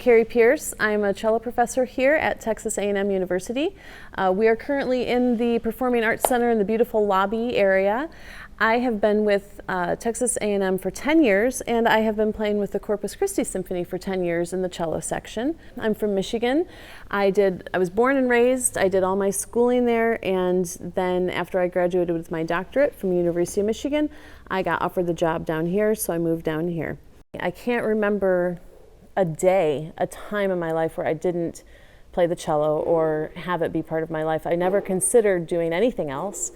Carrie Pierce. I'm a cello professor here at Texas A&M University. We are currently in the Performing Arts Center in the beautiful lobby area. I have been with Texas A&M for 10 years, and I have been playing with the Corpus Christi Symphony for 10 years in the cello section. I'm from Michigan. I was born and raised. I did all my schooling there, and then after I graduated with my doctorate from University of Michigan, I got offered the job down here, so I moved down here. I can't remember a time in my life where I didn't play the cello or have it be part of my life. I never considered doing anything else.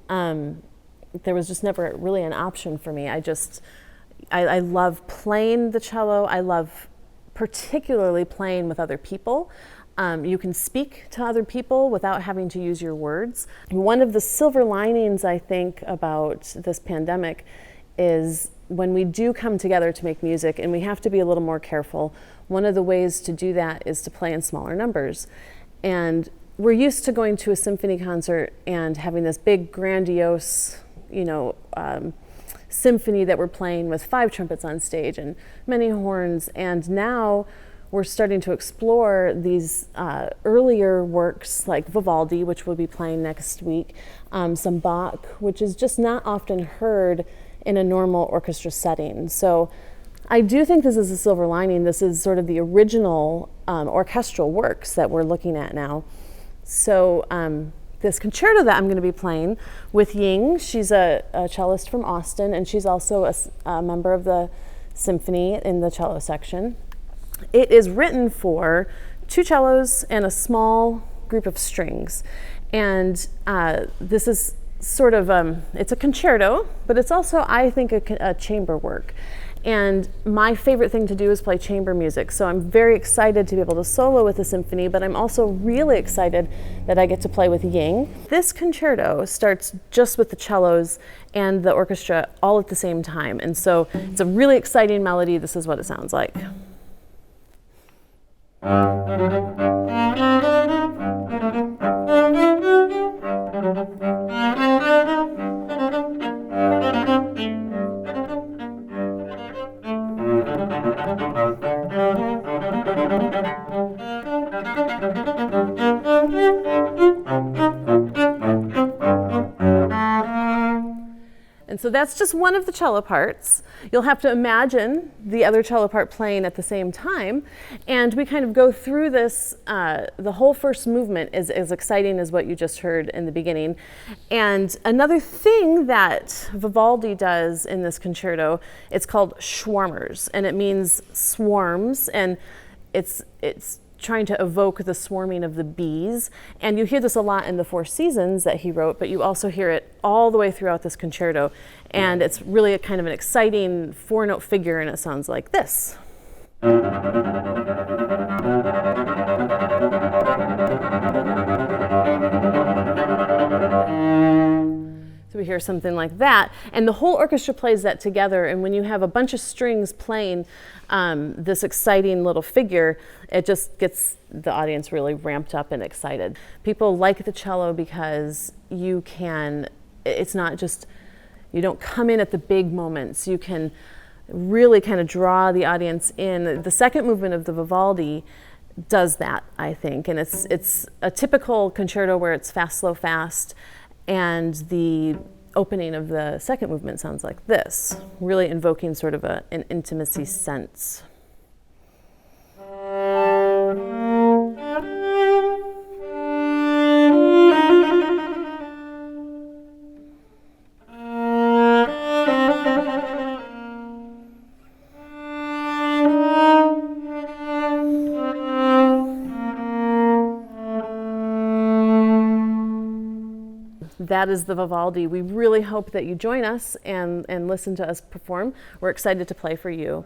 There was just never really an option for me. I love playing the cello. I love particularly playing with other people. You can speak to other people without having to use your words. One of the silver linings, I think, about this pandemic is when we do come together to make music, and we have to be a little more careful, one of the ways to do that is to play in smaller numbers. And we're used to going to a symphony concert and having this big, grandiose, symphony that we're playing with 5 trumpets on stage and many horns. And now we're starting to explore these earlier works like Vivaldi, which we'll be playing next week, some Bach, which is just not often heard in a normal orchestra setting. So I do think this is a silver lining. This is sort of the original orchestral works that we're looking at now. So this concerto that I'm going to be playing with Ying, she's a cellist from Austin, and she's also a member of the symphony in the cello section. It is written for 2 cellos and a small group of strings. And this is sort of, it's a concerto, but it's also, I think, a chamber work. And my favorite thing to do is play chamber music. So I'm very excited to be able to solo with the symphony, but I'm also really excited that I get to play with Ying. This concerto starts just with the cellos and the orchestra all at the same time. And so it's a really exciting melody. This is what it sounds like. And so that's just one of the cello parts. You'll have to imagine the other cello part playing at the same time. And we kind of go through this, the whole first movement is as exciting as what you just heard in the beginning. And another thing that Vivaldi does in this concerto, it's called schwarmers, and it means swarms, and it's trying to evoke the swarming of the bees. And you hear this a lot in the 4 Seasons that he wrote, but you also hear it all the way throughout this concerto. And it's really a kind of an exciting 4-note figure, and it sounds like this. So we hear something like that, and the whole orchestra plays that together. And when you have a bunch of strings playing this exciting little figure, it just gets the audience really ramped up and excited. People like the cello because it's not just, you don't come in at the big moments. You can really kind of draw the audience in. The second movement of the Vivaldi does that, I think, and it's a typical concerto where it's fast, slow, fast. And the opening of the second movement sounds like this, really invoking sort of an intimacy sense. That is the Vivaldi. We really hope that you join us and listen to us perform. We're excited to play for you.